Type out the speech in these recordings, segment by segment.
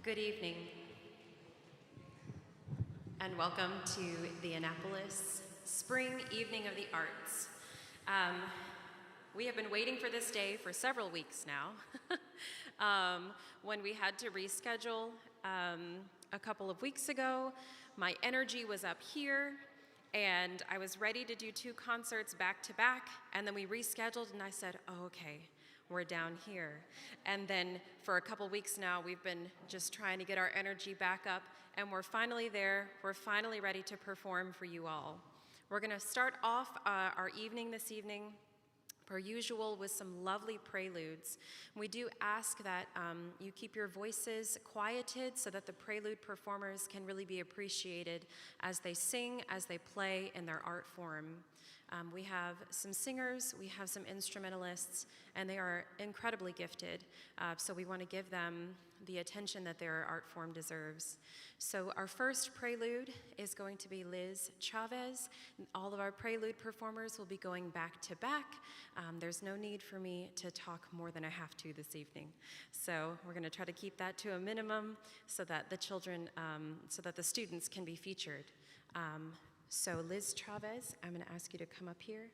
Good evening, and welcome to the Annapolis Spring Evening of the Arts. We have been waiting for this day for several weeks now. When we had to reschedule a couple of weeks ago, my energy was up here, and I was ready to do 2 concerts back to back, and then we rescheduled, and I said, oh, okay, we're down here. And then for a couple weeks now, we've been just trying to get our energy back up, and we're finally there. We're finally ready to perform for you all. We're gonna start off our evening this evening, per usual, with some lovely preludes. We do ask that you keep your voices quieted so that the prelude performers can really be appreciated as they sing, as they play in their art form. We have some singers, we have some instrumentalists, and they are incredibly gifted, so we want to give them the attention that their art form deserves. So our first prelude is going to be Liz Chavez. All of our prelude performers will be going back to back. There's no need for me to talk more than I have to this evening. So we're going to try to keep that to a minimum so that the children, so that the students can be featured. So Liz Chavez, I'm going to ask you to come up here.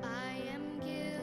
I am guilty.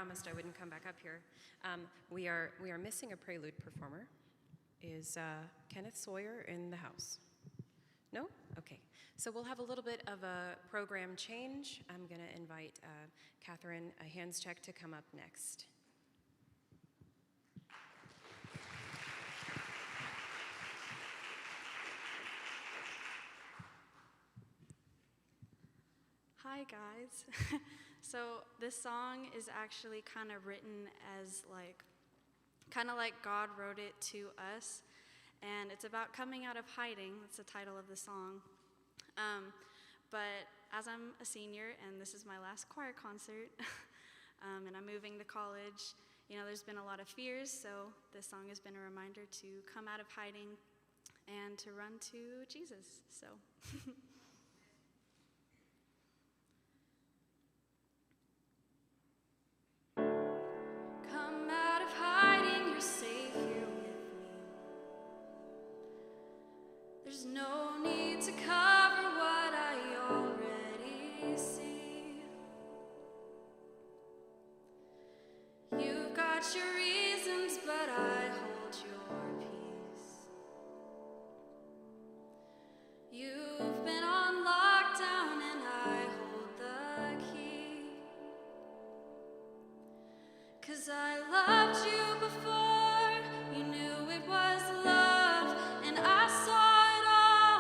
promised I wouldn't come back up here. We are missing a prelude performer. Is Kenneth Sawyer in the house? No? Okay. So we'll have a little bit of a program change. I'm going to invite Catherine Handscheck to come up next. Hi guys. So this song is actually kind of written as like God wrote it to us, and it's about coming out of hiding. That's the title of the song. But as I'm a senior and this is my last choir concert, and I'm moving to college, there's been a lot of fears, so this song has been a reminder to come out of hiding and to run to Jesus. So come out of hiding, you're safe here with me. There's no need to cover what I already see. You've got your reasons, but I hold your peace. You've been on lockdown and I hold the key. 'Cause I loved you before you knew it was love, and I saw it all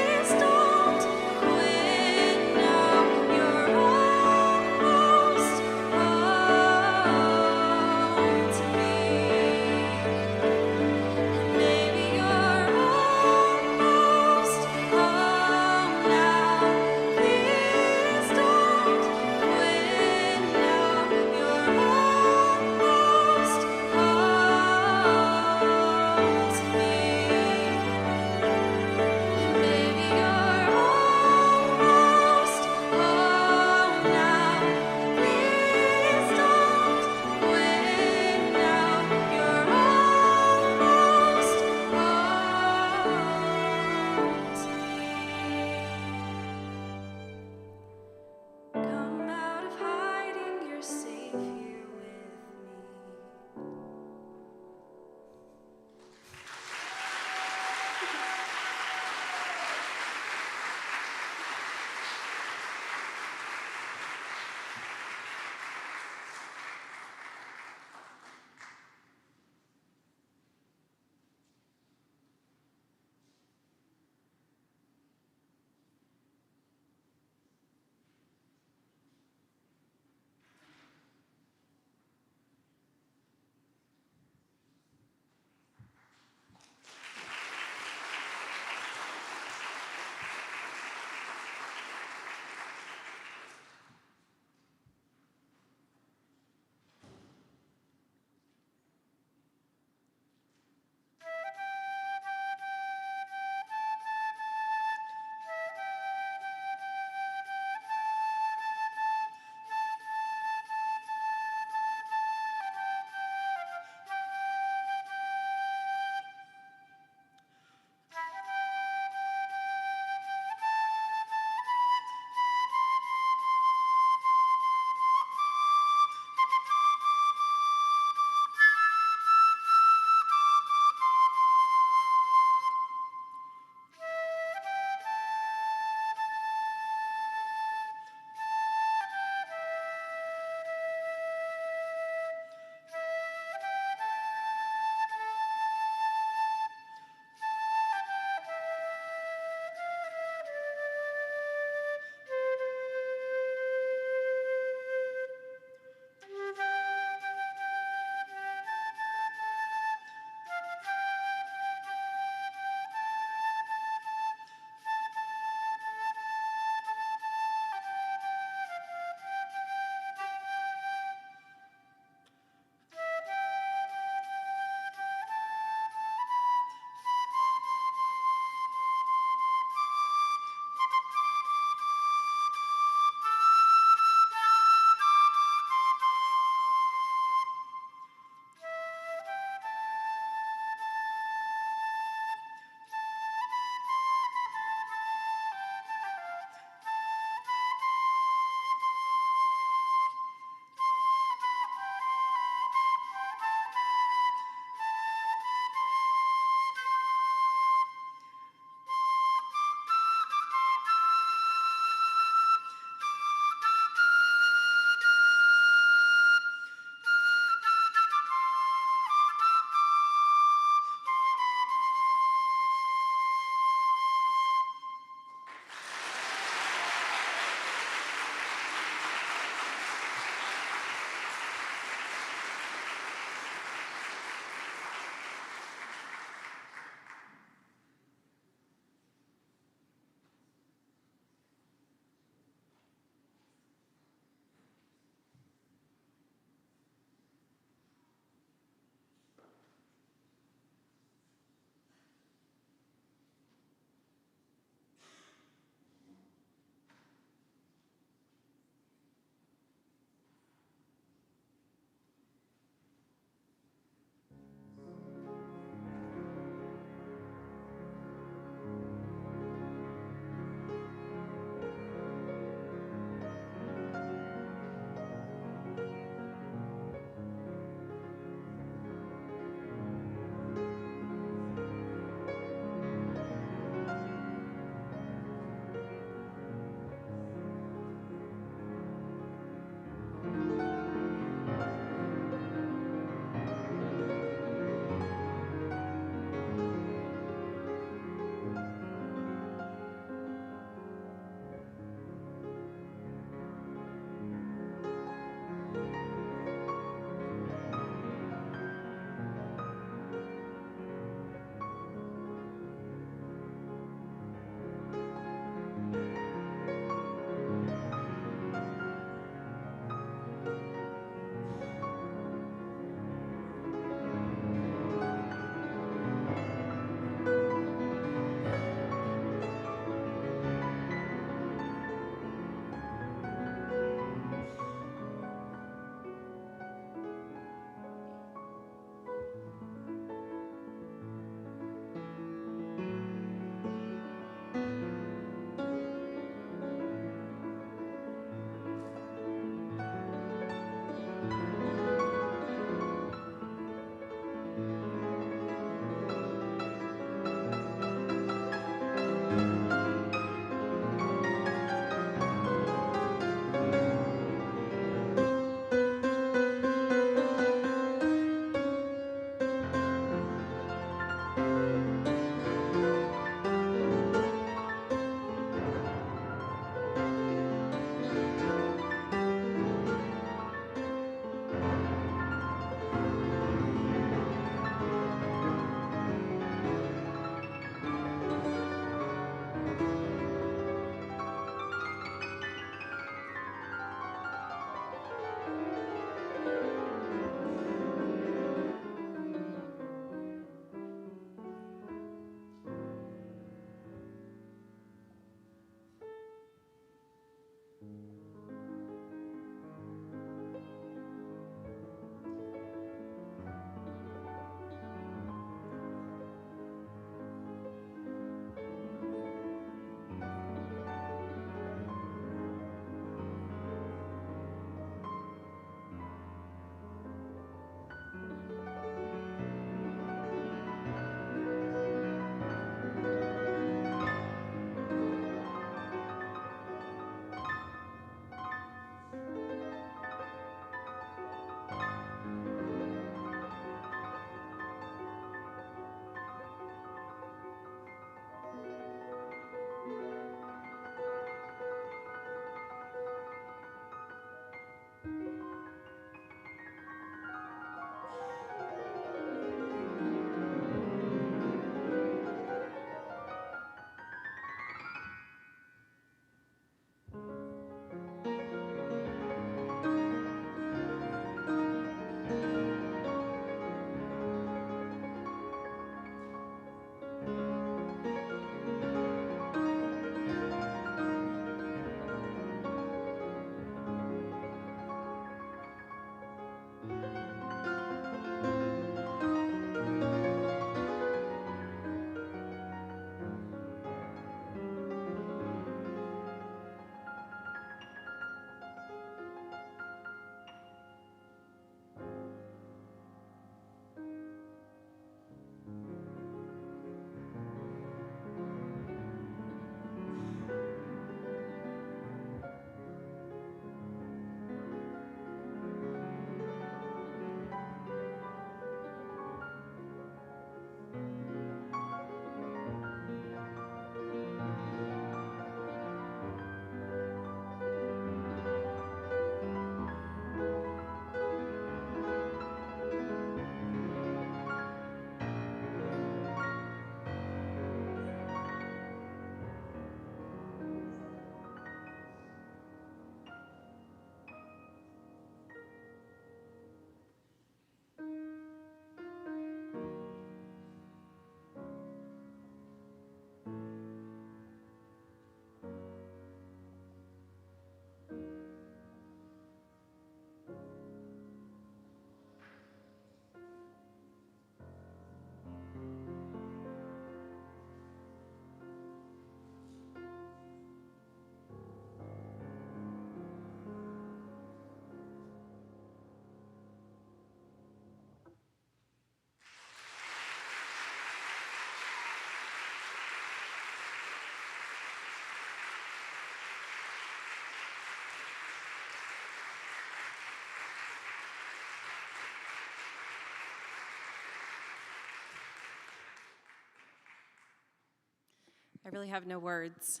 I really have no words.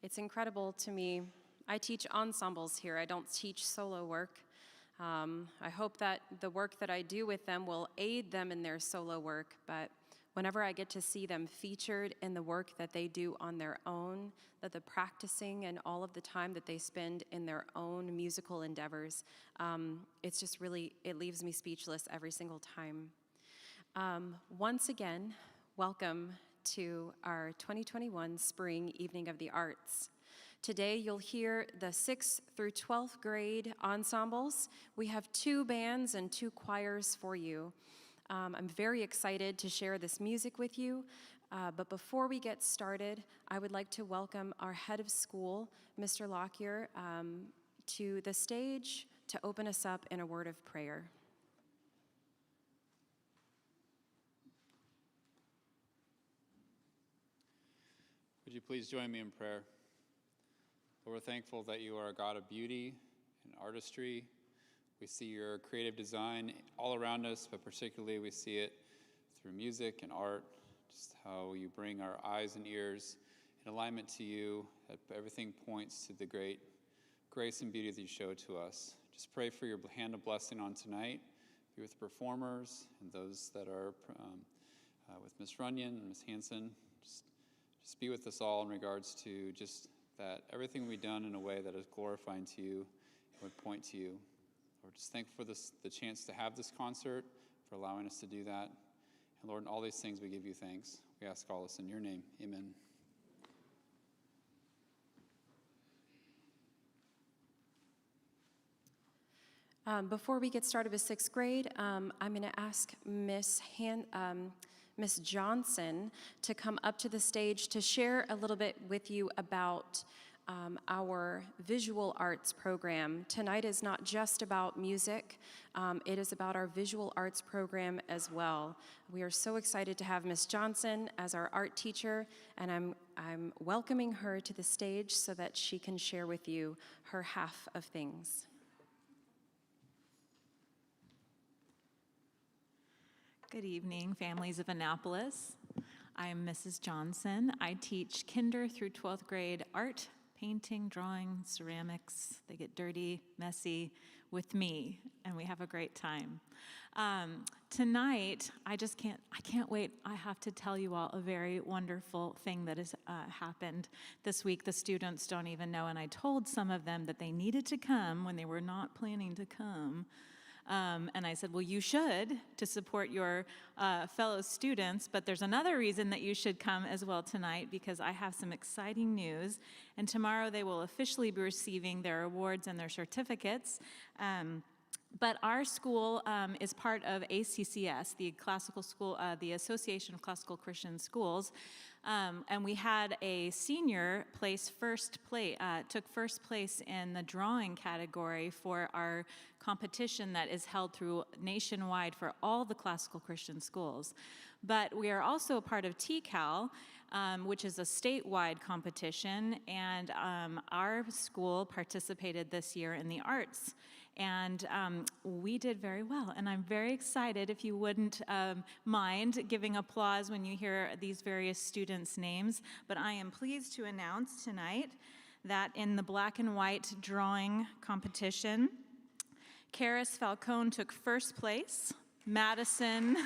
It's incredible to me. I teach ensembles here. I don't teach solo work. I hope that the work that I do with them will aid them in their solo work, but whenever I get to see them featured in the work that they do on their own, that the practicing and all of the time that they spend in their own musical endeavors, it's just really, it leaves me speechless every single time. Once again, welcome to our 2021 Spring Evening of the Arts. Today you'll hear the 6th through 12th grade ensembles. We have 2 bands and 2 choirs for you. I'm very excited to share this music with you, but before we get started, I would like to welcome our head of school, Mr. Lockyer, to the stage to open us up in a word of prayer. Would you please join me in prayer? Lord, we're thankful that you are a God of beauty and artistry. We see your creative design all around us, but particularly we see it through music and art, just how you bring our eyes and ears in alignment to you, that everything points to the great grace and beauty that you show to us. Just pray for your hand of blessing on tonight. Be with the performers and those that are with Miss Runyon and Miss Hanson. Just be with us all in regards to just that everything will be done in a way that is glorifying to you and would point to you. Lord, just thankful for the chance to have this concert, for allowing us to do that. And Lord, in all these things we give you thanks. We ask all this in your name. Amen. Before we get started with 6th grade, I'm going to ask Miss Johnson to come up to the stage to share a little bit with you about our visual arts program. Tonight is not just about music, it is about our visual arts program as well. We are so excited to have Miss Johnson as our art teacher, and I'm welcoming her to the stage so that she can share with you her half of things. Good evening, families of Annapolis. I am Mrs. Johnson. I teach kinder through 12th grade art, painting, drawing, ceramics. They get dirty, messy with me, and we have a great time. Tonight, I can't wait. I have to tell you all a very wonderful thing that has happened this week. The students don't even know, and I told some of them that they needed to come when they were not planning to come. And I said, well, you should, to support your fellow students, but there's another reason that you should come as well tonight, because I have some exciting news, and tomorrow they will officially be receiving their awards and their certificates. But our school is part of ACCS, the classical school, the Association of Classical Christian Schools, and we had a senior took first place in the drawing category for our competition that is held through nationwide for all the classical Christian schools. But we are also a part of TCAL, which is a statewide competition, and our school participated this year in the arts. And we did very well, and I'm very excited. If you wouldn't mind giving applause when you hear these various students' names. But I am pleased to announce tonight that in the black and white drawing competition, Karis Falcone took first place, Madison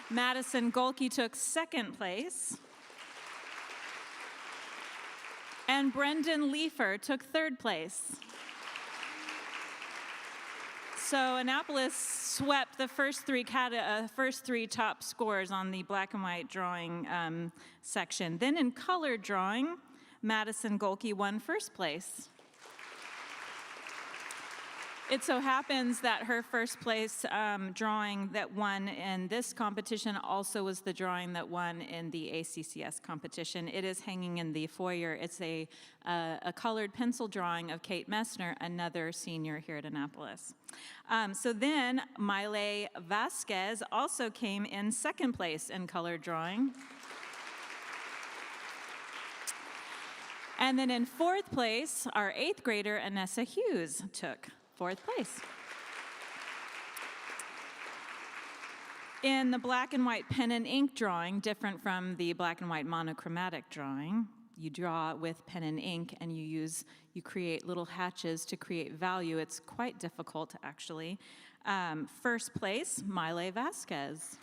Golke took second place, and Brendan Leifer took third place. So Annapolis swept the first three top scores on the black and white drawing section. Then in color drawing, Madison Golke won first place. It so happens that her first place drawing that won in this competition also was the drawing that won in the ACCS competition. It is hanging in the foyer. It's a colored pencil drawing of Kate Messner, another senior here at Annapolis. So then Miley Vasquez also came in second place in colored drawing. And then in fourth place, our 8th grader, Anessa Hughes, took fourth place. In the black and white pen and ink drawing, different from the black and white monochromatic drawing, you draw with pen and ink and you create little hatches to create value. It's quite difficult, actually. First place, Miley Vasquez.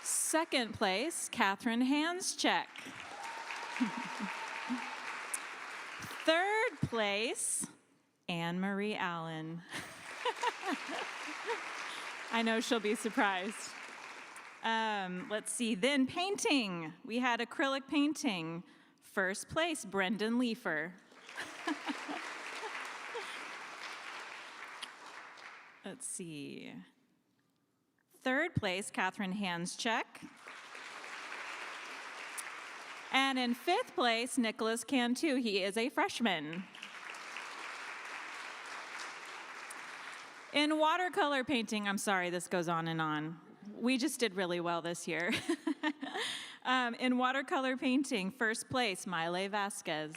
Second place, Catherine Hanscheck. Third place, Anne Marie Allen. I know she'll be surprised. Let's see, then painting. We had acrylic painting. First place, Brendan Leifer. Let's see. Third place, Catherine Hanscheck. And in fifth place, Nicholas Cantu. He is a freshman. In watercolor painting, I'm sorry, this goes on and on. We just did really well this year. In watercolor painting, first place, Miley Vasquez.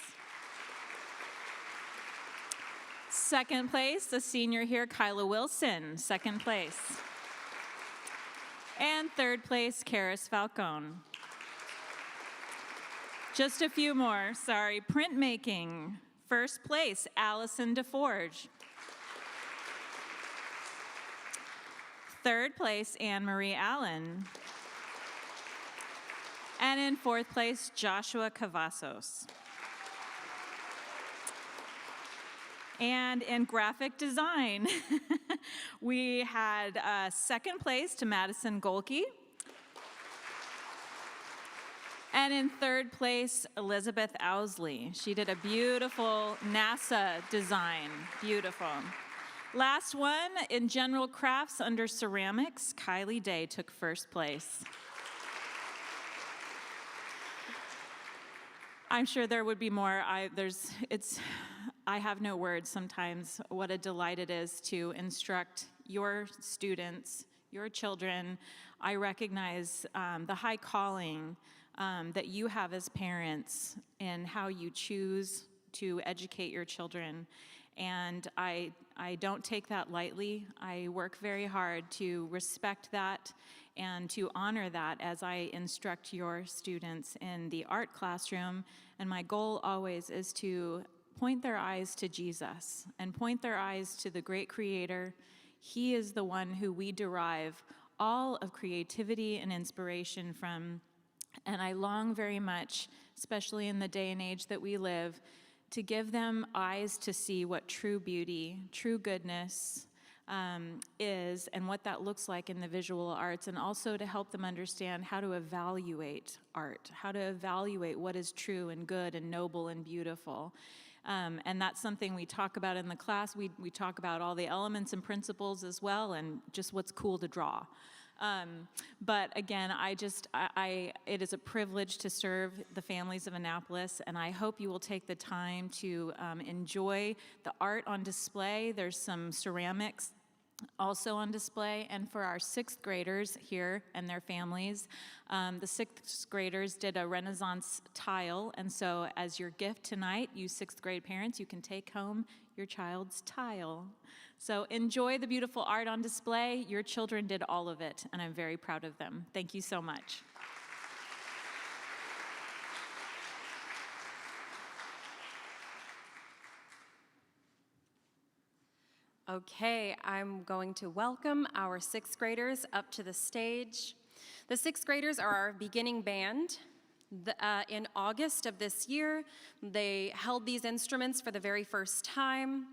Second place, the senior here, Kyla Wilson, second place. And third place, Karis Falcone. Just a few more, sorry. Printmaking, first place, Allison DeForge. Third place, Anne Marie Allen. And in fourth place, Joshua Cavazos. And in graphic design, we had second place to Madison Golke. And in third place, Elizabeth Owsley. She did a beautiful NASA design, beautiful. Last one, in general crafts under ceramics, Kylie Day took first place. I'm sure there would be more. I have no words sometimes what a delight it is to instruct your students, your children. I recognize the high calling that you have as parents in how you choose to educate your children. And I don't take that lightly. I work very hard to respect that and to honor that as I instruct your students in the art classroom. And my goal always is to point their eyes to Jesus and point their eyes to the great Creator. He is the one who we derive all of creativity and inspiration from. And I long very much, especially in the day and age that we live, to give them eyes to see what true beauty, true goodness is, and what that looks like in the visual arts, and also to help them understand how to evaluate art, how to evaluate what is true and good and noble and beautiful. And that's something we talk about in the class. We talk about all the elements and principles as well, and just what's cool to draw. But again, it is a privilege to serve the families of Annapolis, and I hope you will take the time to enjoy the art on display. There's some ceramics also on display, and for our sixth graders here and their families, the sixth graders did a Renaissance tile, and so as your gift tonight, you sixth grade parents, you can take home your child's tile. So enjoy the beautiful art on display. Your children did all of it, and I'm very proud of them. Thank you so much. Okay, I'm going to welcome our sixth graders up to the stage. The sixth graders are our beginning band. In August of this year, they held these instruments for the very first time.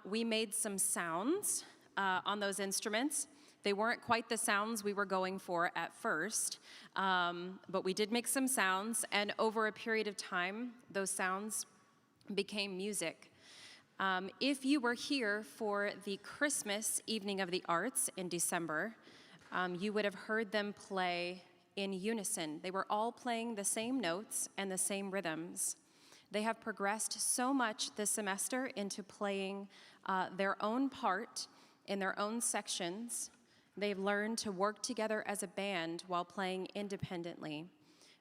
We made some sounds on those instruments. They weren't quite the sounds we were going for at first, but we did make some sounds, and over a period of time, those sounds became music. If you were here for the Christmas Evening of the Arts in December, you would have heard them play in unison. They were all playing the same notes and the same rhythms. They have progressed so much this semester into playing their own part in their own sections. They've learned to work together as a band while playing independently.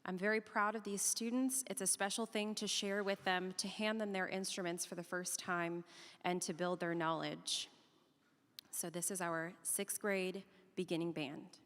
I'm very proud of these students. It's a special thing to share with them, to hand them their instruments for the first time, and to build their knowledge. So this is our 6th grade beginning band.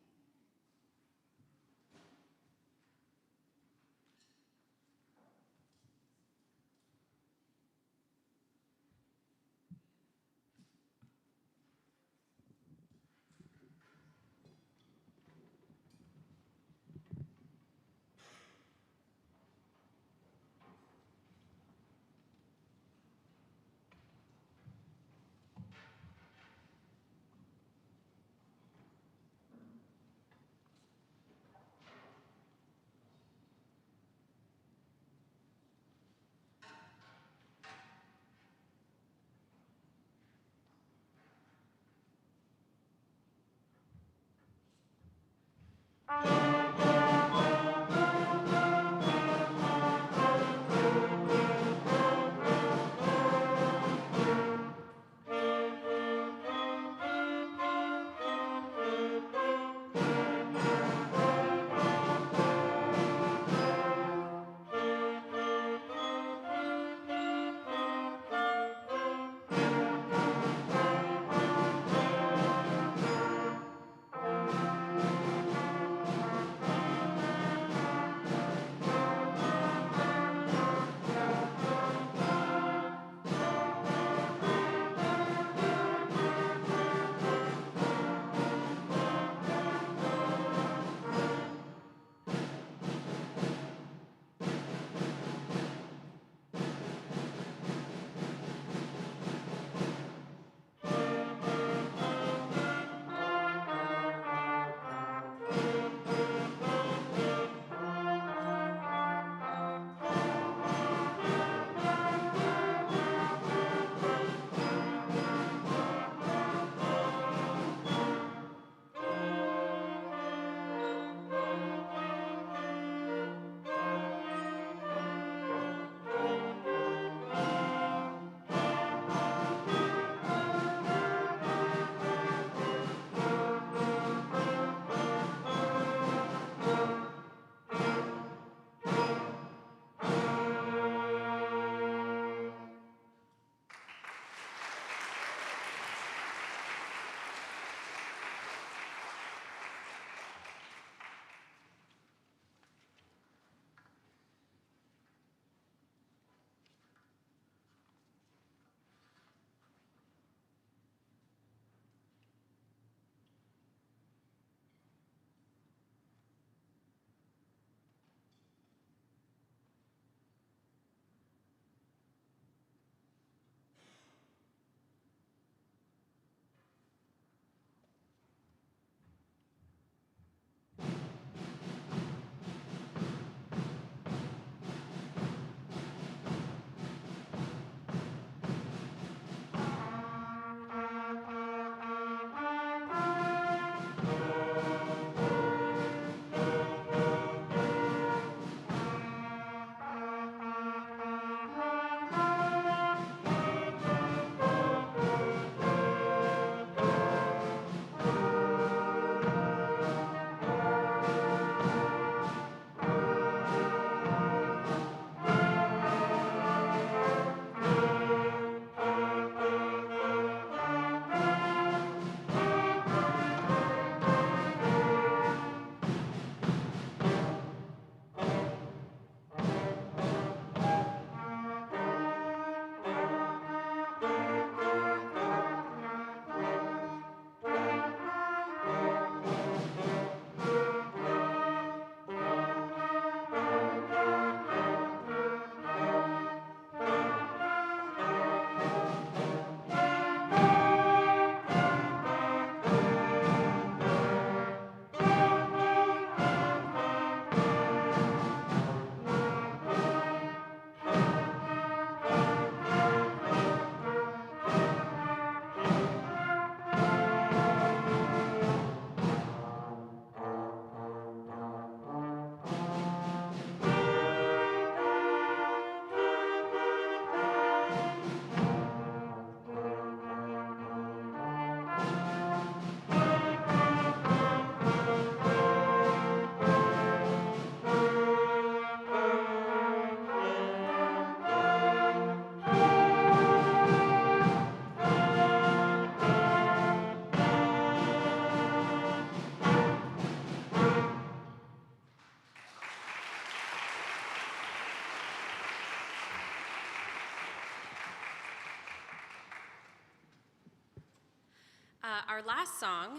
Our last song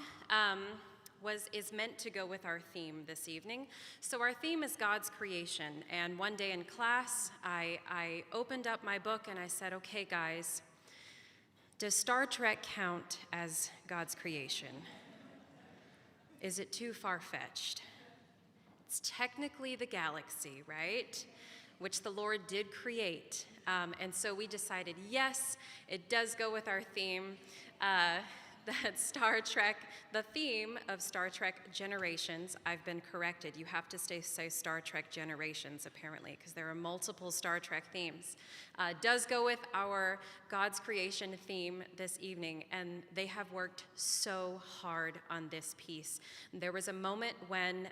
is meant to go with our theme this evening. So our theme is God's creation. And one day in class, I opened up my book and I said, okay, guys, does Star Trek count as God's creation? Is it too far-fetched? It's technically the galaxy, right? Which the Lord did create. And so we decided, yes, it does go with our theme. That Star Trek, the theme of Star Trek Generations, I've been corrected. You have to say Star Trek Generations, apparently, because there are multiple Star Trek themes. Does go with our God's creation theme this evening, and they have worked so hard on this piece. There was a moment when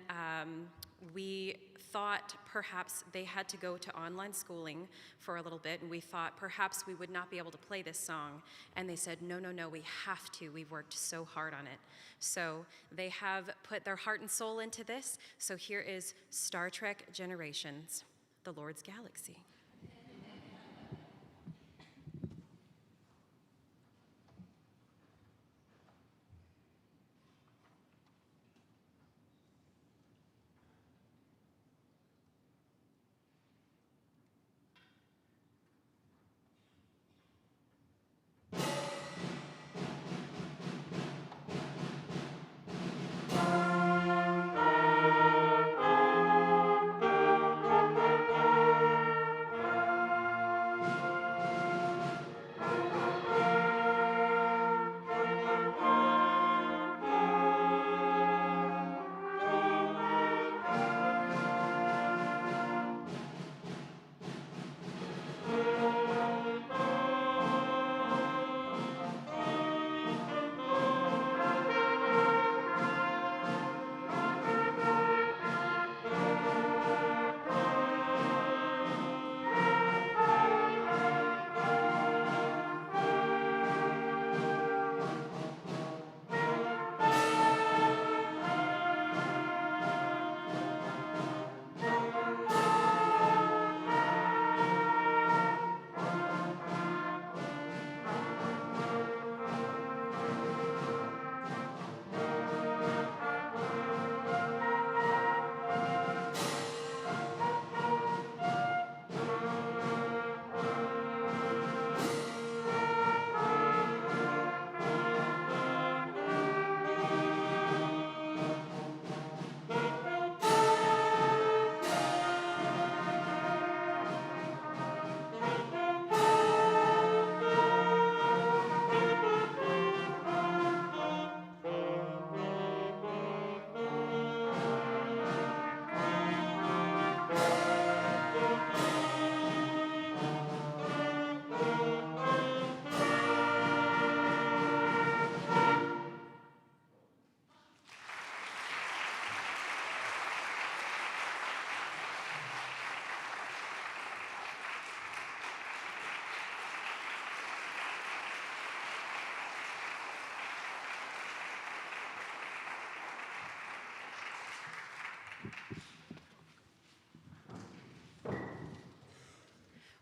we thought perhaps they had to go to online schooling for a little bit, and we thought perhaps we would not be able to play this song. And they said, no, we have to. We've worked so hard on it. So they have put their heart and soul into this. So here is Star Trek Generations, The Lord's Galaxy.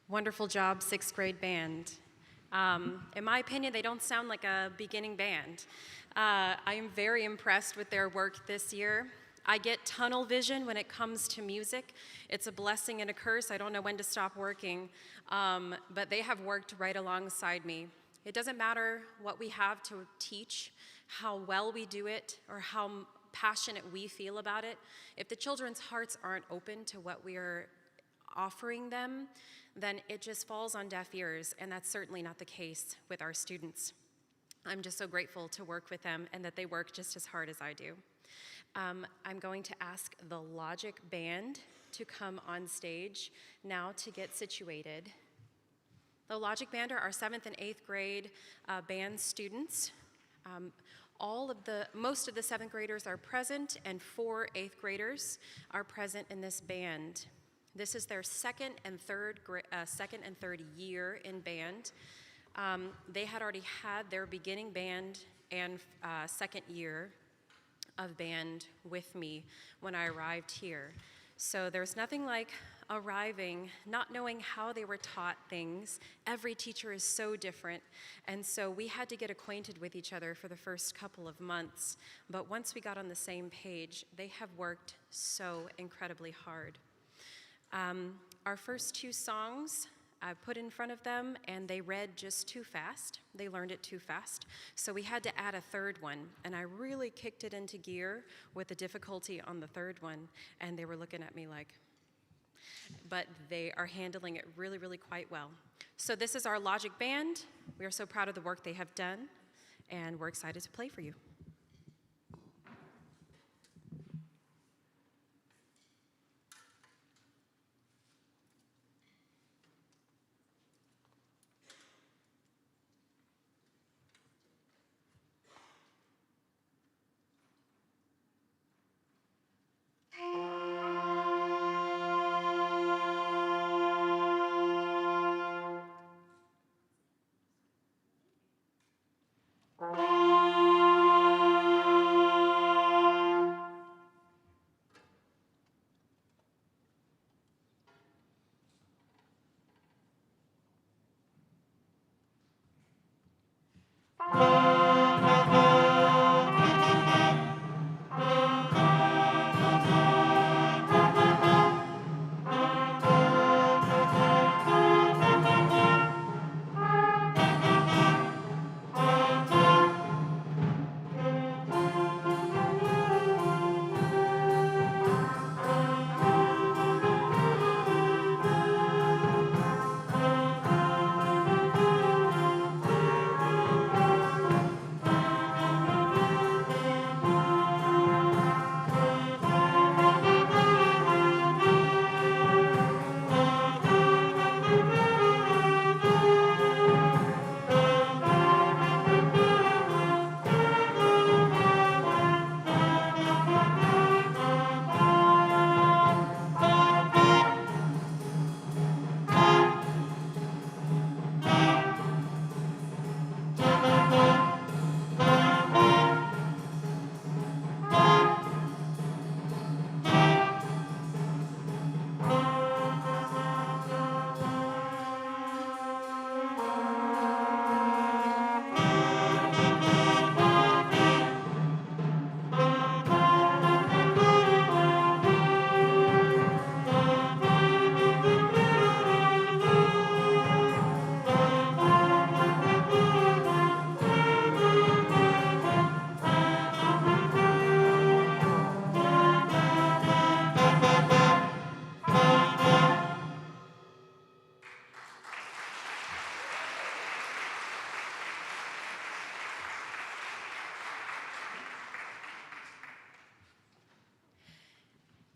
Wonderful job, sixth grade band. In my opinion, they don't sound like a beginning band. I am very impressed with their work this year. I get tunnel vision when it comes to music. It's a blessing and a curse. I don't know when to stop working, but they have worked right alongside me. It doesn't matter what we have to teach, how well we do it, or how passionate we feel about it. If the children's hearts aren't open to what we are offering them, then it just falls on deaf ears, and that's certainly not the case with our students. I'm just so grateful to work with them and that they work just as hard as I do. I'm going to ask the Logic Band to come on stage now to get situated. The Logic Band are our 7th and 8th grade band students. Most of the 7th graders are present, and 4 8th graders are present in this band. This is their second and third year in band. They had already had their beginning band and second year of band with me when I arrived here. So there's nothing like arriving, not knowing how they were taught things. Every teacher is so different, and so we had to get acquainted with each other for the first couple of months. But once we got on the same page, they have worked so incredibly hard. Our first 2 songs I put in front of them, and they read just too fast. They learned it too fast. So we had to add a 3rd one, and I really kicked it into gear with the difficulty on the 3rd one, and they were looking at me like, but they are handling it really, really quite well. So this is our Logic Band. We are so proud of the work they have done, and we're excited to play for you.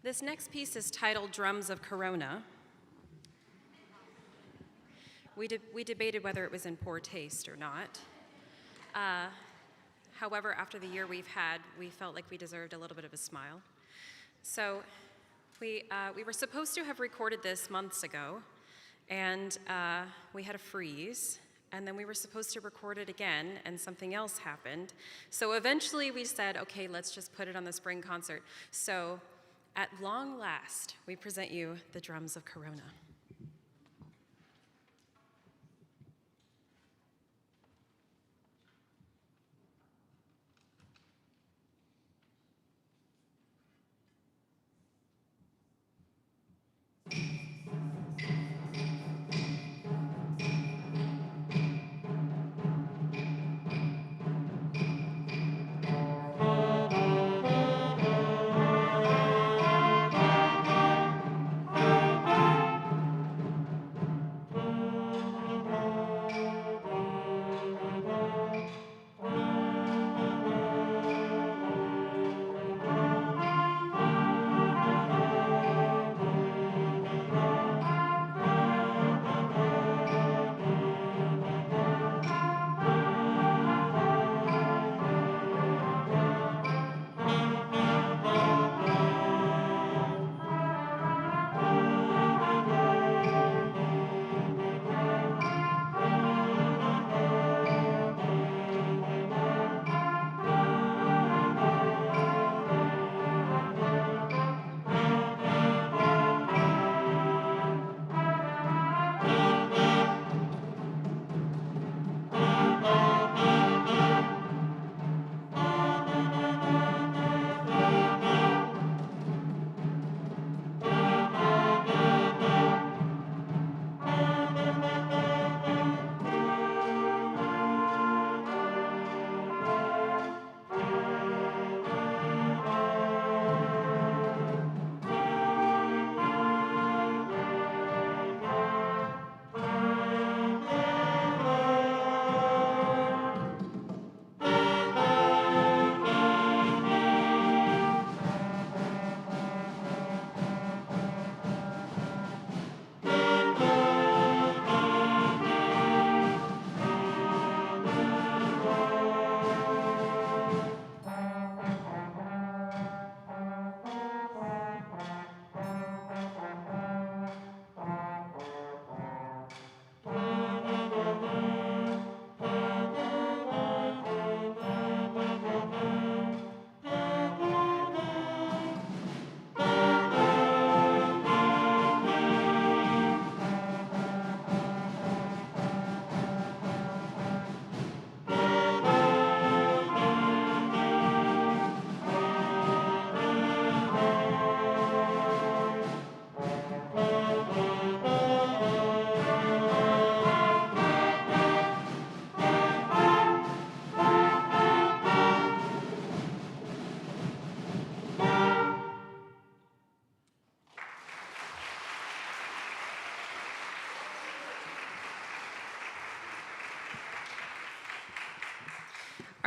This next piece is titled Drums of Corona. We debated whether it was in poor taste or not. However, after the year we've had, we felt like we deserved a little bit of a smile. So we were supposed to have recorded this months ago, and we had a freeze, and then we were supposed to record it again, and something else happened. So eventually we said, okay, let's just put it on the spring concert. So at long last, we present you the Drums of Corona.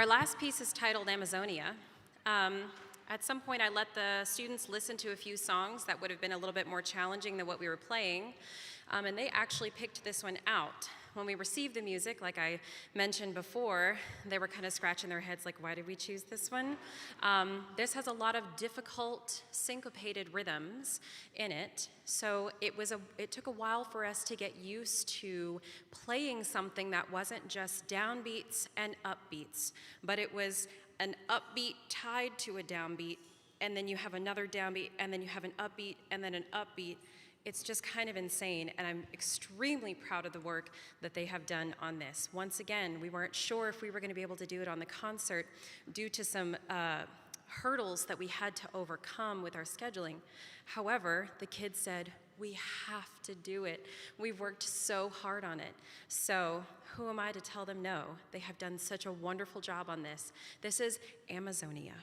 Our last piece is titled Amazonia. At some point, I let the students listen to a few songs that would have been a little bit more challenging than what we were playing, and they actually picked this one out. When we received the music, like I mentioned before, they were kind of scratching their heads like, why did we choose this one? This has a lot of difficult syncopated rhythms in it, so it took a while for us to get used to playing something that wasn't just downbeats and upbeats, but it was an upbeat tied to a downbeat, and then you have another downbeat, and then you have an upbeat, and then an upbeat. It's just kind of insane, and I'm extremely proud of the work that they have done on this. Once again, we weren't sure if we were going to be able to do it on the concert due to some hurdles that we had to overcome with our scheduling. However, the kids said, we have to do it. We've worked so hard on it. So who am I to tell them no? They have done such a wonderful job on this. This is Amazonia.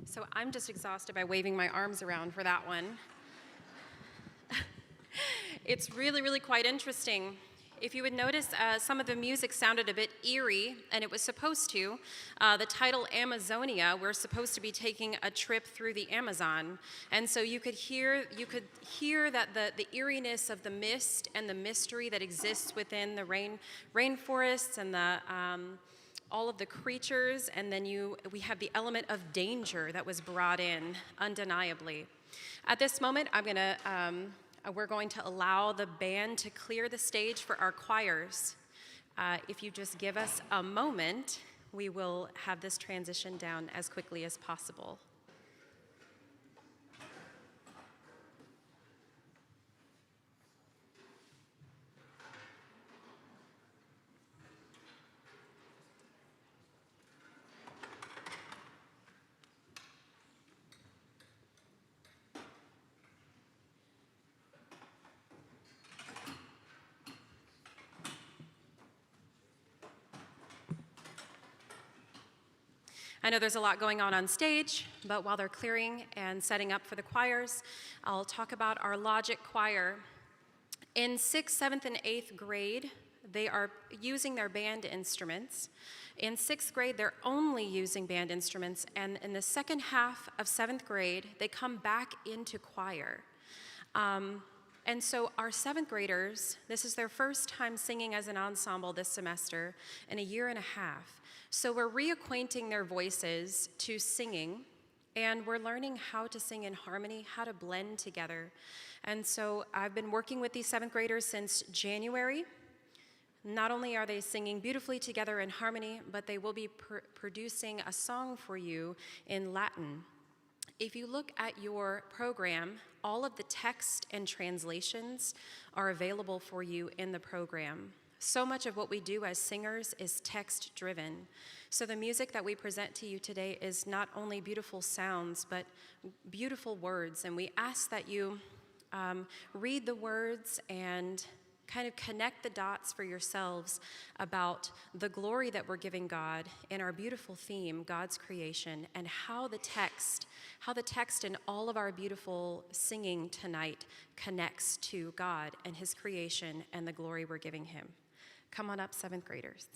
So I'm just exhausted by waving my arms around for that one. It's really, really quite interesting. If you would notice, some of the music sounded a bit eerie, and it was supposed to. The title Amazonia, we're supposed to be taking a trip through the Amazon. And so you could hear that the eeriness of the mist and the mystery that exists within the rainforests and all of the creatures, and then we have the element of danger that was brought in, undeniably. At this moment, we're going to allow the band to clear the stage for our choirs. If you just give us a moment, we will have this transition down as quickly as possible. I know there's a lot going on stage, but while they're clearing and setting up for the choirs, I'll talk about our Logic choir. In 6th, 7th, and 8th grade, they are using their band instruments. In 6th grade, they're only using band instruments, and in the second half of 7th grade, they come back into choir. And so our 7th graders, this is their first time singing as an ensemble this semester in a year and a half. So we're reacquainting their voices to singing, and we're learning how to sing in harmony, how to blend together. And so I've been working with these 7th graders since January. Not only are they singing beautifully together in harmony, but they will be producing a song for you in Latin. If you look at your program, all of the text and translations are available for you in the program. So much of what we do as singers is text-driven. So the music that we present to you today is not only beautiful sounds, but beautiful words. And we ask that you read the words and kind of connect the dots for yourselves about the glory that we're giving God in our beautiful theme, God's creation, and how the text in all of our beautiful singing tonight connects to God and his creation and the glory we're giving him. Come on up, 7th graders.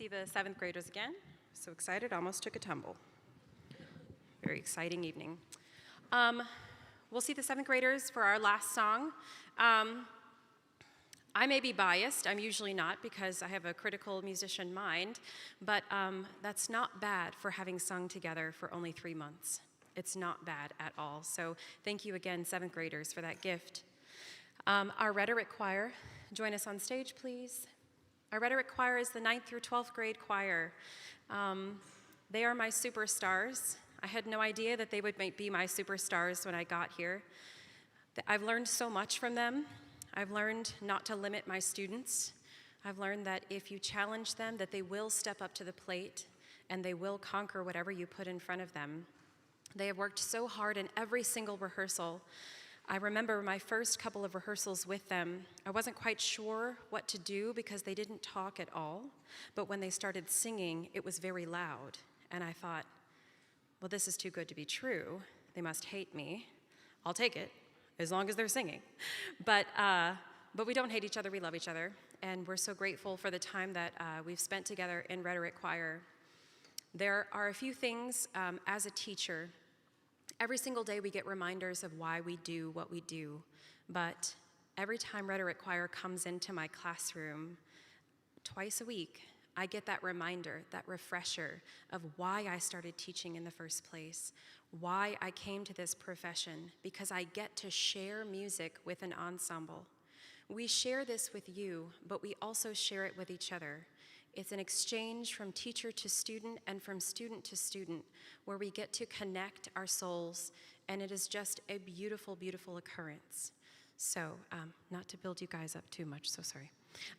We'll see the 7th graders again. So excited, almost took a tumble. Very exciting evening. We'll see the 7th graders for our last song. I may be biased, I'm usually not because I have a critical musician mind, but that's not bad for having sung together for only 3 months. It's not bad at all. So thank you again, 7th graders, for that gift. Our rhetoric choir, join us on stage, please. Our rhetoric choir is the 9th through 12th grade choir. They are my superstars. I had no idea that they would be my superstars when I got here. I've learned so much from them. I've learned not to limit my students. I've learned that if you challenge them, that they will step up to the plate and they will conquer whatever you put in front of them. They have worked so hard in every single rehearsal. I remember my first couple of rehearsals with them. I wasn't quite sure what to do because they didn't talk at all, but when they started singing, it was very loud. And I thought, well, this is too good to be true. They must hate me. I'll take it, as long as they're singing. But we don't hate each other, we love each other. And we're so grateful for the time that we've spent together in rhetoric choir. There are a few things as a teacher. Every single day we get reminders of why we do what we do, but every time rhetoric choir comes into my classroom, twice a week, I get that reminder, that refresher of why I started teaching in the first place, why I came to this profession, because I get to share music with an ensemble. We share this with you, but we also share it with each other. It's an exchange from teacher to student and from student to student where we get to connect our souls, and it is just a beautiful, beautiful occurrence. So, not to build you guys up too much, so sorry.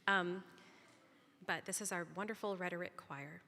But this is our wonderful rhetoric choir.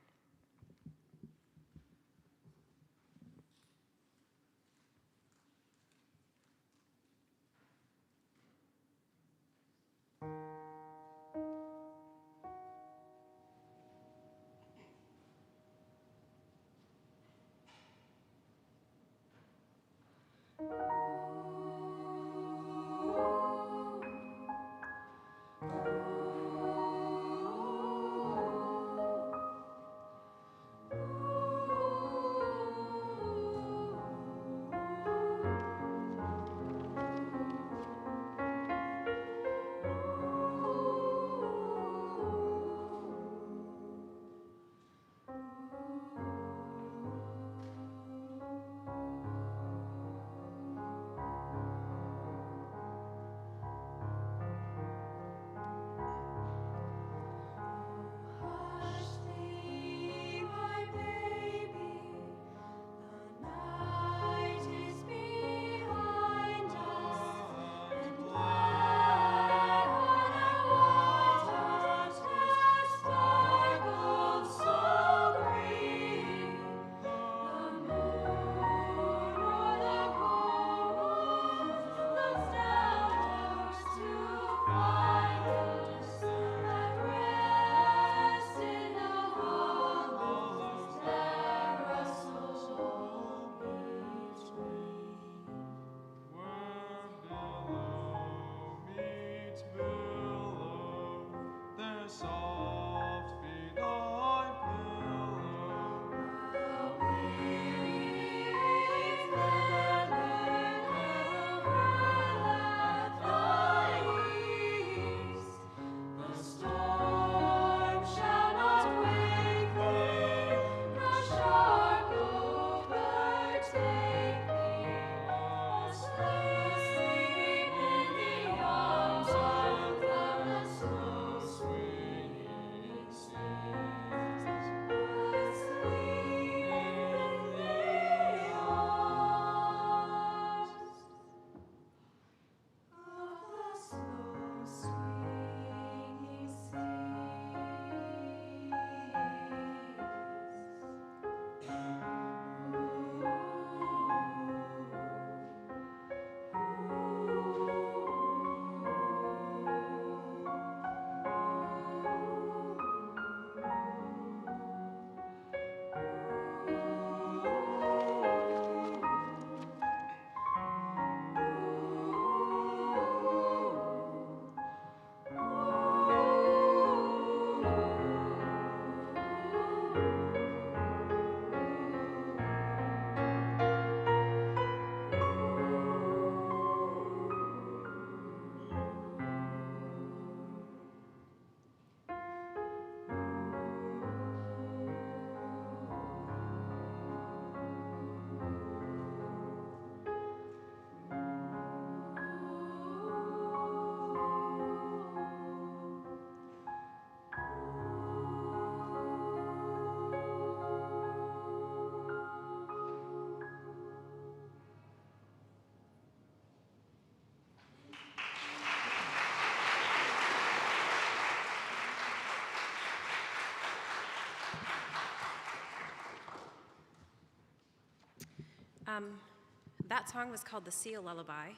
That song was called the Seal Lullaby,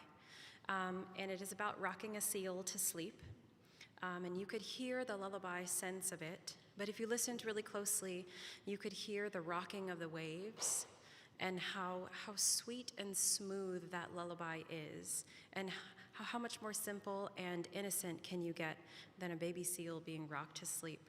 and it is about rocking a seal to sleep. And you could hear the lullaby sense of it, but if you listened really closely, you could hear the rocking of the waves and how sweet and smooth that lullaby is, and how much more simple and innocent can you get than a baby seal being rocked to sleep.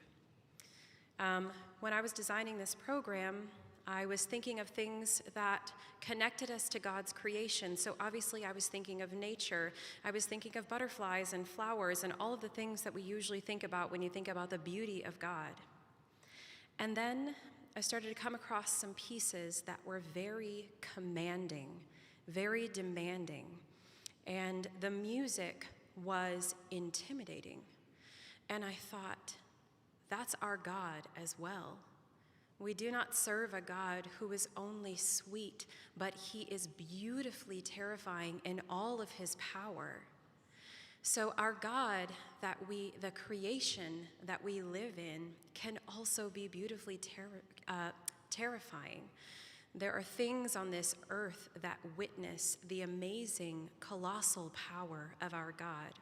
When I was designing this program, I was thinking of things that connected us to God's creation. So obviously I was thinking of nature. I was thinking of butterflies and flowers and all of the things that we usually think about when you think about the beauty of God. And then I started to come across some pieces that were very commanding, very demanding. And the music was intimidating. And I thought, that's our God as well. We do not serve a God who is only sweet, but he is beautifully terrifying in all of his power. So our God, the creation that we live in, can also be beautifully terrifying. There are things on this earth that witness the amazing, colossal power of our God.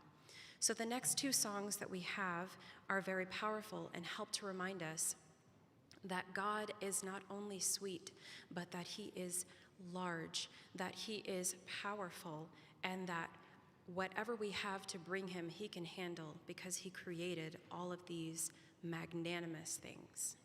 So the next two songs that we have are very powerful and help to remind us that God is not only sweet, but that he is large, that he is powerful, and that whatever we have to bring him, he can handle because he created all of these magnanimous things.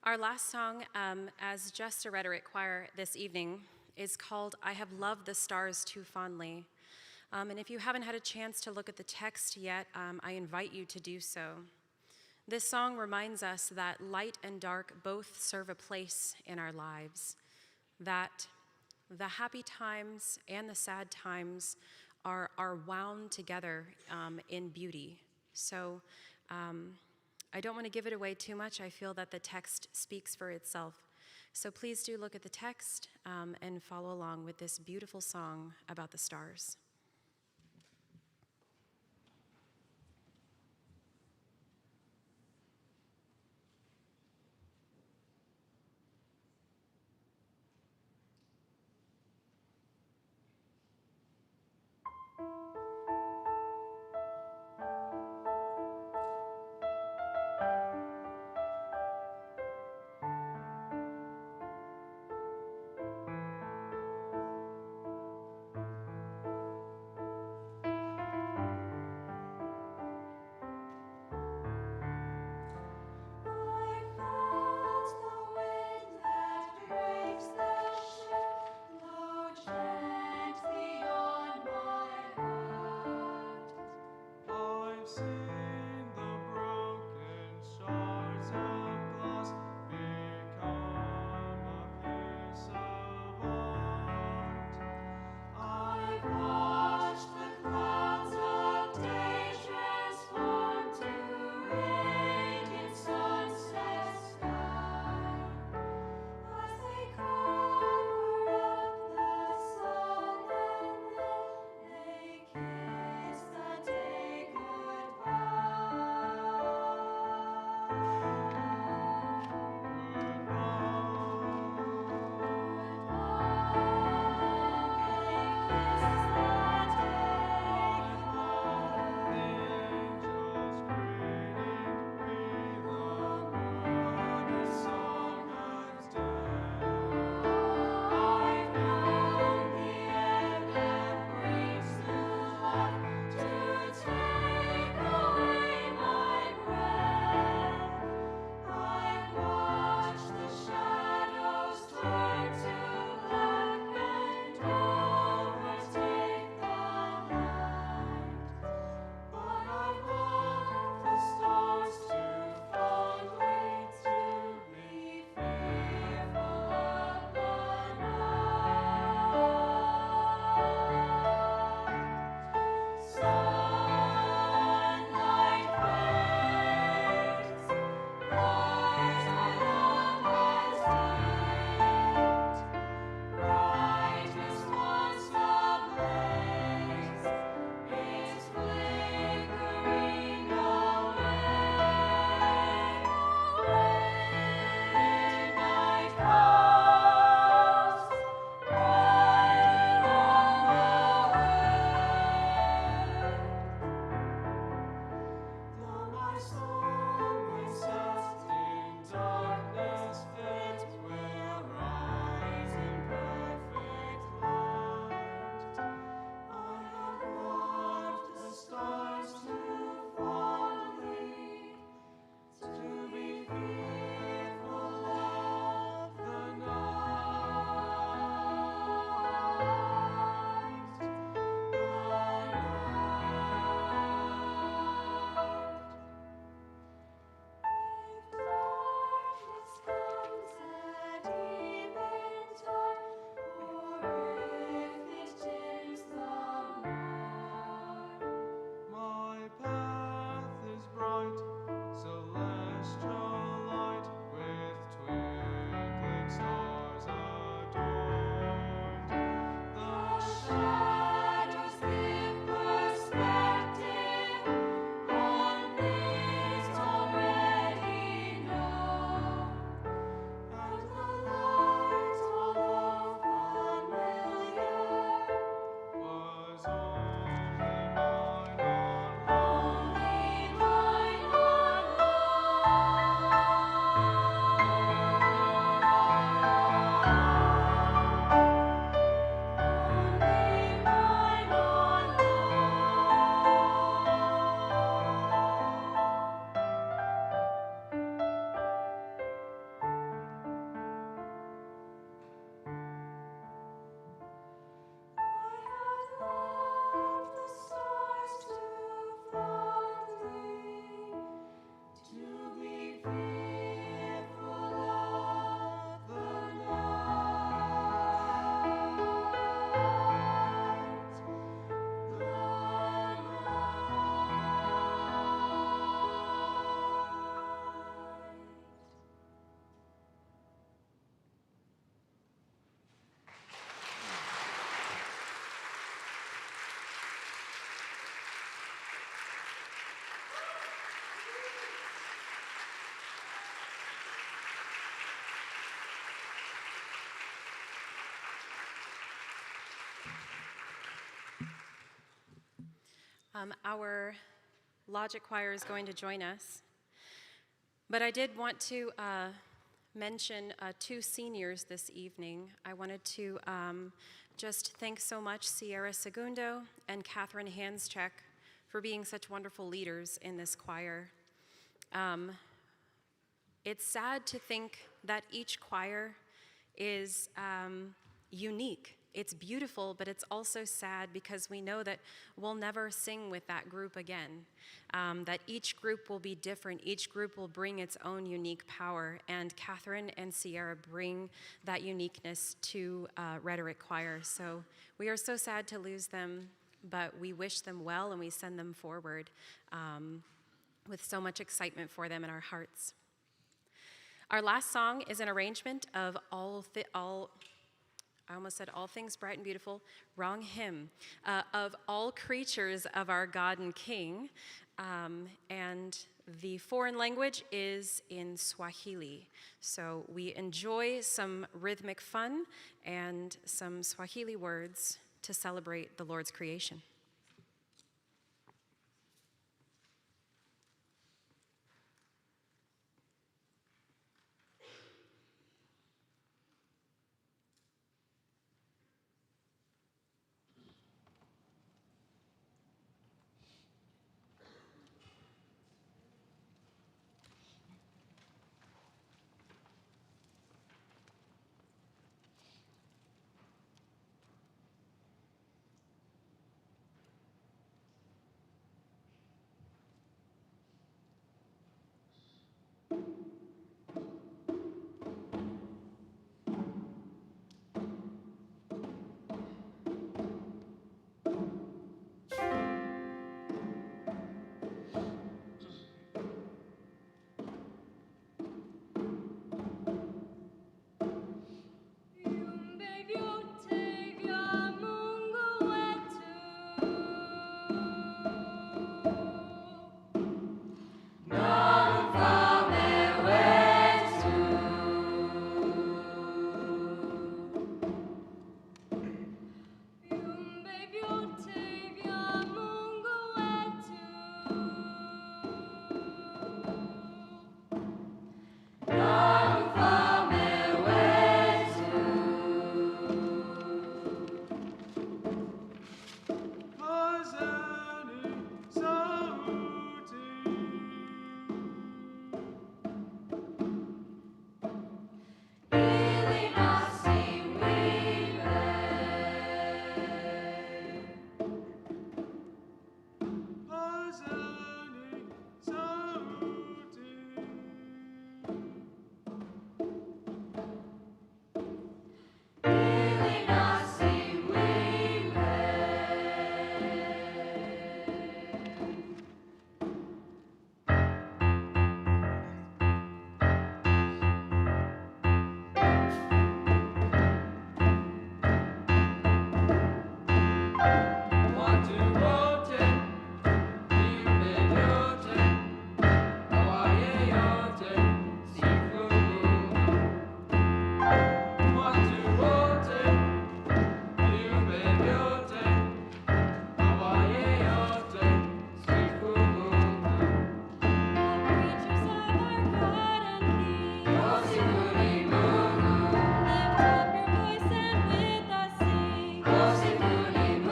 Our last song, as just a rhetoric choir this evening, is called I Have Loved the Stars Too Fondly. And if you haven't had a chance to look at the text yet, I invite you to do so. This song reminds us that light and dark both serve a place in our lives, that the happy times and the sad times are wound together in beauty. So I don't want to give it away too much. I feel that the text speaks for itself. So please do look at the text and follow along with this beautiful song about the stars. Gently on my heart. Our Logic Choir is going to join us. But I did want to mention two seniors this evening. I wanted to just thank so much Sierra Segundo and Catherine Hanscheck for being such wonderful leaders in this choir. It's sad to think that each choir is unique. It's beautiful, but it's also sad because we know that we'll never sing with that group again, that each group will be different. Each group will bring its own unique power, and Catherine and Sierra bring that uniqueness to Rhetoric Choir. So we are so sad to lose them, but we wish them well and we send them forward with so much excitement for them in our hearts. Our last song is an arrangement of I almost said all things bright and beautiful, wrong hymn, of all creatures of our God and King. And the foreign language is in Swahili. So we enjoy some rhythmic fun and some Swahili words to celebrate the Lord's creation.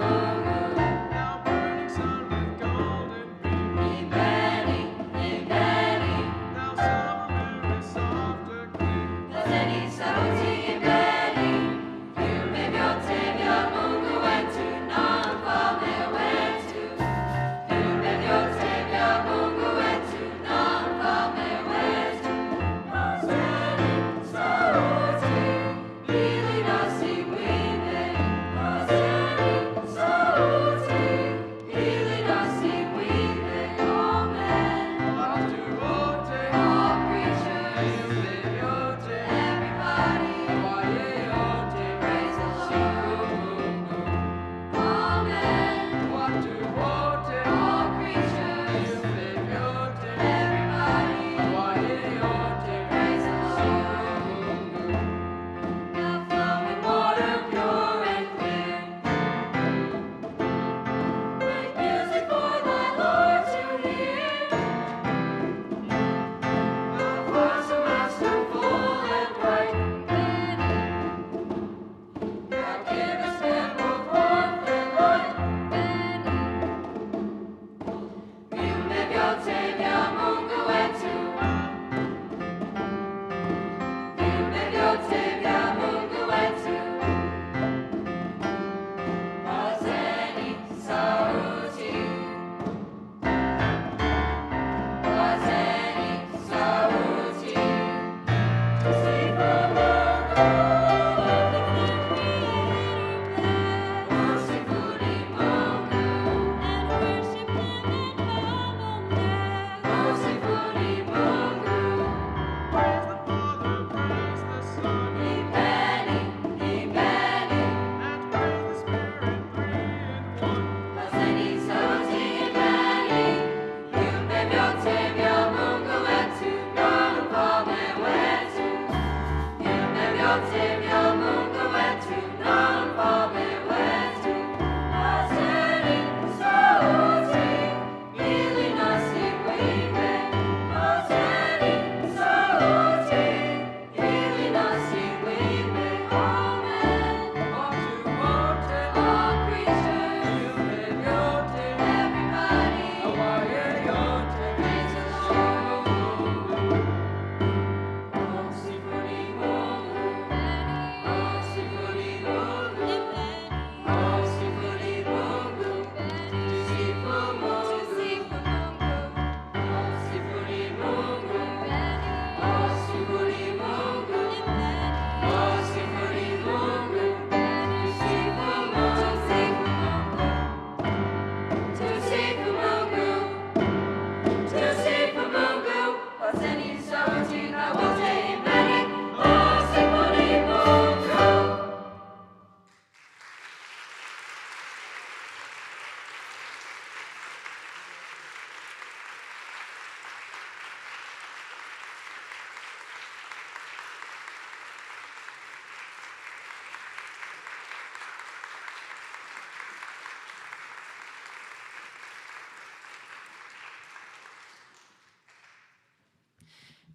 Mungu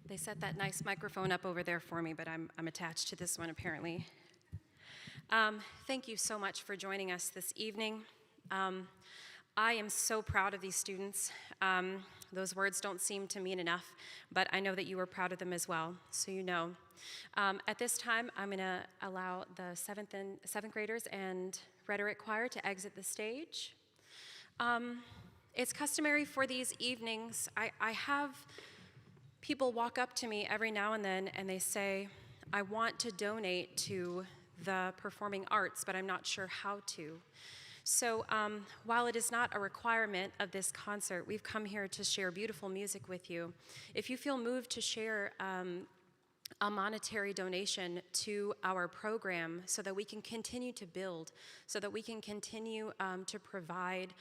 They set that nice microphone up over there for me, but I'm attached to this one apparently. Thank you so much for joining us this evening. I am so proud of these students. Those words don't seem to mean enough, but I know that you are proud of them as well, so you know. At this time, I'm going to allow the seventh graders and rhetoric choir to exit the stage. It's customary for these evenings. I have people walk up to me every now and then and they say, I want to donate to the performing arts, but I'm not sure how to. So while it is not a requirement of this concert, we've come here to share beautiful music with you. If you feel moved to share a monetary donation to our program so that we can continue to build, so that we can continue to provide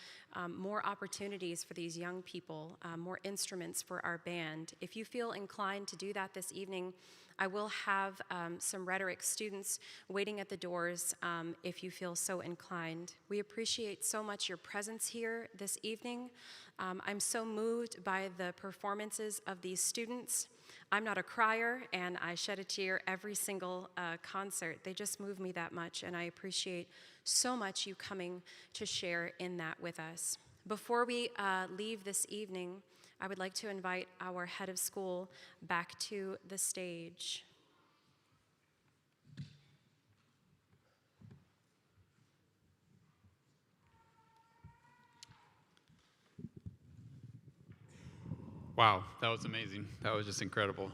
more opportunities for these young people, more instruments for our band. If you feel inclined to do that this evening, I will have some rhetoric students waiting at the doors if you feel so inclined. We appreciate so much your presence here this evening. I'm so moved by the performances of these students. I'm not a crier, and I shed a tear every single concert. They just move me that much, and I appreciate so much you coming to share in that with us. Before we leave this evening, I would like to invite our head of school back to the stage. Wow, that was amazing. That was just incredible.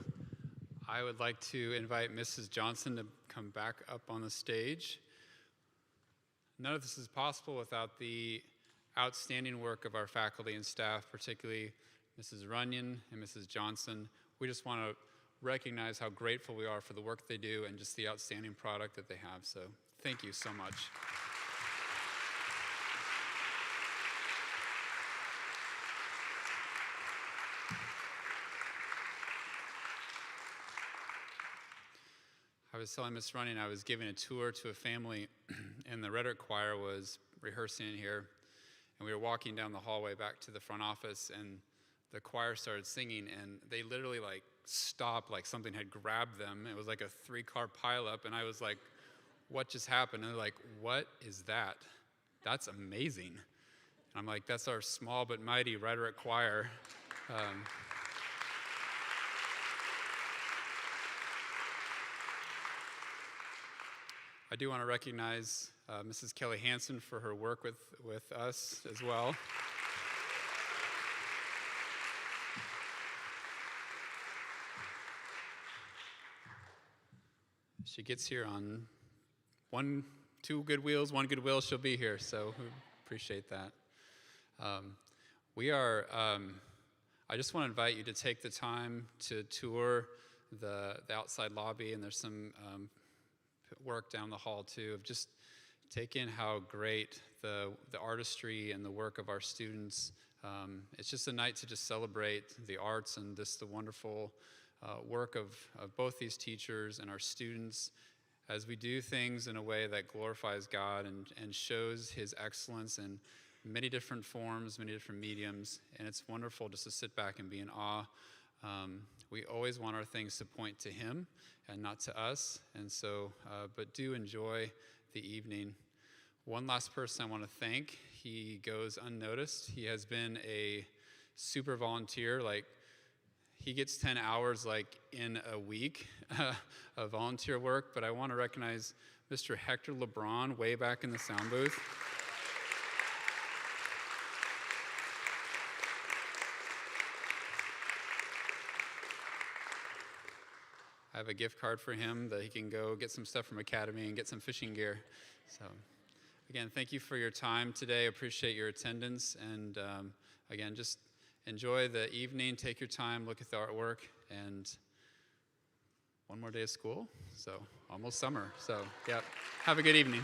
I would like to invite Mrs. Johnson to come back up on the stage. None of this is possible without the outstanding work of our faculty and staff, particularly Mrs. Runyon and Mrs. Johnson. We just want to recognize how grateful we are for the work they do and just the outstanding product that they have. So thank you so much. I was telling Miss Running I was giving a tour to a family, and the rhetoric choir was rehearsing in here, and we were walking down the hallway back to the front office, and the choir started singing, and they literally stopped like something had grabbed them. It was like a 3-car pileup, and I was like, what just happened? And they're like, what is that? That's amazing. And I'm like, that's our small but mighty rhetoric choir. I do want to recognize Mrs. Kelly Hansen for her work with us as well. She gets here on 2 good wheels, 1 good wheel, she'll be here, so we appreciate that. I just want to invite you to take the time to tour the outside lobby, and there's some work down the hall too, of just take in how great the artistry and the work of our students. It's just a night to just celebrate the arts and just the wonderful work of both these teachers and our students as we do things in a way that glorifies God and shows His excellence in many different forms, many different mediums, and it's wonderful just to sit back and be in awe. We always want our things to point to Him and not to us, and so, but do enjoy the evening. One last person I want to thank. He goes unnoticed. He has been a super volunteer. He gets 10 hours in a week of volunteer work, but I want to recognize Mr. Hector LeBron way back in the sound booth. I have a gift card for him that he can go get some stuff from Academy and get some fishing gear. So again, thank you for your time today. Appreciate your attendance. And again, just enjoy the evening. Take your time, look at the artwork, and one more day of school. So almost summer. So yeah, have a good evening.